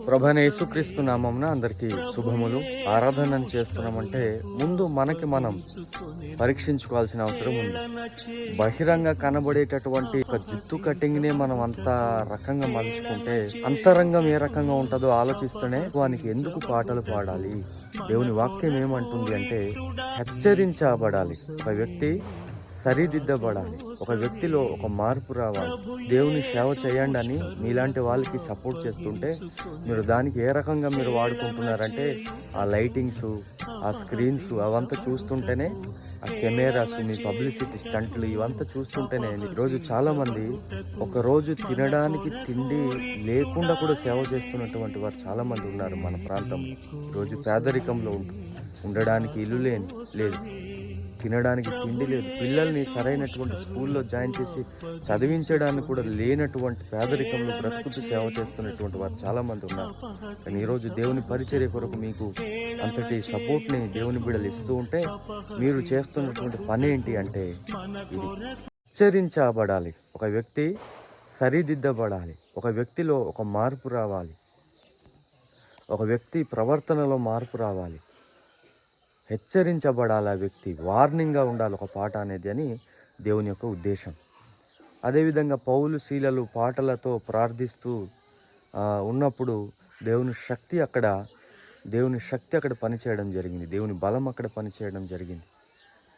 ప్రభైన యేసుక్రీస్తు నామమున అందరికీ శుభములు. ఆరాధనను చేస్తున్నామంటే ముందు మనకి మనం పరీక్షించుకోవాల్సిన అవసరం ఉంది. బహిరంగ కనబడేటటువంటి ఒక జుత్తు కటింగ్నే మనం అంత రకంగా మలుచుకుంటే అంతరంగం ఏ రకంగా ఉంటుందో ఆలోచిస్తూనే వానికి ఎందుకు పాటలు పాడాలి? దేవుని వాక్యం ఏమంటుంది అంటే హెచ్చరించబడాలి. ఒక వ్యక్తి సరిదిద్దబడాలి. ఒక వ్యక్తిలో ఒక మార్పు రావాలి. దేవుని సేవ చేయండి అని మీలాంటి వాళ్ళకి సపోర్ట్ చేస్తుంటే మీరు దానికి ఏ రకంగా మీరు వాడుకుంటున్నారంటే ఆ లైటింగ్స్, ఆ స్క్రీన్స్ అవంతా చూస్తుంటేనే, ఆ కెమెరాస్, మీ పబ్లిసిటీ స్టంట్లు ఇవంతా చూస్తుంటేనే ఈరోజు చాలామంది ఒకరోజు తినడానికి తిండి లేకుండా కూడా సేవ చేస్తున్నటువంటి వారు చాలామంది ఉన్నారు మన ప్రాంతంలో. ఈరోజు పేదరికంలో ఉండడానికి ఇల్లు లేదు, తినడానికి తిండి లేదు, పిల్లల్ని సరైనటువంటి స్కూల్లో జాయిన్ చేసి చదివించడానికి కూడా లేనటువంటి పేదరికంలో బ్రతుకుతూ సేవ చేస్తున్నటువంటి వారు చాలామంది ఉన్నారు. కానీ ఈరోజు దేవుని పరిచర్య కొరకు మీకు అంతటి సపోర్ట్ని దేవుని బిడ్డలు ఇస్తూ ఉంటే మీరు చేస్తున్నటువంటి పని ఏంటి అంటే ఇది హెచ్చరించబడాలి. ఒక వ్యక్తి సరిదిద్దబడాలి. ఒక వ్యక్తిలో ఒక మార్పు రావాలి. ఒక వ్యక్తి ప్రవర్తనలో మార్పు రావాలి. హెచ్చరించబడాలి. ఆ వ్యక్తి వార్నింగ్గా ఉండాలి ఒక పాట అనేది అని దేవుని యొక్క ఉద్దేశం. అదేవిధంగా పౌలు శీలలు పాటలతో ప్రార్థిస్తూ ఉన్నప్పుడు దేవుని శక్తి అక్కడ పనిచేయడం జరిగింది. దేవుని బలం అక్కడ పనిచేయడం జరిగింది.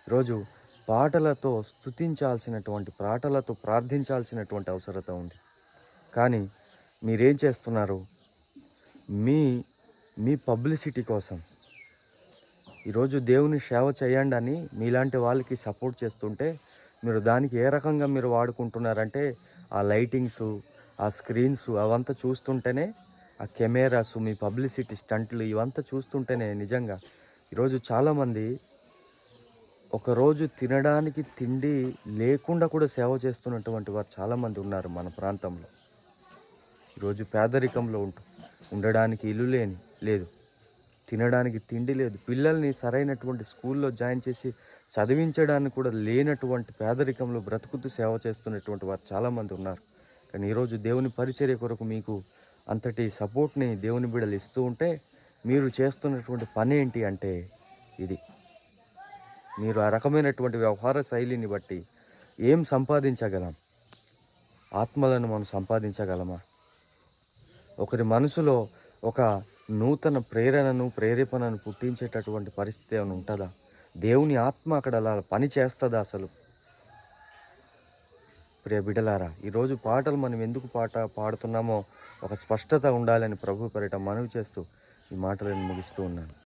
ఈరోజు పాటలతో స్తుతించాల్సినటువంటి, పాటలతో ప్రార్థించాల్సినటువంటి అవసరత ఉంది. కానీ మీరేం చేస్తున్నారు? మీ పబ్లిసిటీ కోసం ఈరోజు దేవుని సేవ చేయండి అని మీలాంటి వాళ్ళకి సపోర్ట్ చేస్తుంటే మీరు దానికి ఏ రకంగా మీరు వాడుకుంటున్నారంటే ఆ లైటింగ్స్, ఆ స్క్రీన్స్ అవంతా చూస్తుంటేనే, ఆ కెమెరాస్, మీ పబ్లిసిటీ స్టంట్లు ఇవంతా చూస్తుంటేనే నిజంగా ఈరోజు చాలామంది ఒకరోజు తినడానికి తిండి లేకుండా కూడా సేవ చేస్తున్నటువంటి వారు చాలామంది ఉన్నారు మన ప్రాంతంలో. ఈరోజు పేదరికంలో ఉండడానికి ఇల్లు లేదు, తినడానికి తిండి లేదు, పిల్లల్ని సరైనటువంటి స్కూల్లో జాయిన్ చేసి చదివించడానికి కూడా లేనటువంటి పేదరికంలో బ్రతుకుతూ సేవ చేస్తున్నటువంటి వారు చాలామంది ఉన్నారు. కానీ ఈరోజు దేవుని పరిచర్య కొరకు మీకు అంతటి సపోర్ట్ని దేవుని బిడ్డలు ఇస్తూ ఉంటే మీరు చేస్తున్నటువంటి పని ఏంటి అంటే ఇది. మీరు ఆ రకమైనటువంటి వ్యవహార శైలిని బట్టి ఏం సంపాదించగలం? ఆత్మలను మనం సంపాదించగలమా? ఒకరి మనసులో ఒక నూతన ప్రేరేపణను పుట్టించేటటువంటి పరిస్థితి ఏమైనా ఉంటుందా? దేవుని ఆత్మ అక్కడ అలా పని చేస్తుందా అసలు? ప్రియ బిడ్డలారా, ఈరోజు పాటలు మనం ఎందుకు పాడుతున్నామో ఒక స్పష్టత ఉండాలని ప్రభు పేరిట మనవి చేస్తూ ఈ మాటలను ముగిస్తూ ఉన్నాను.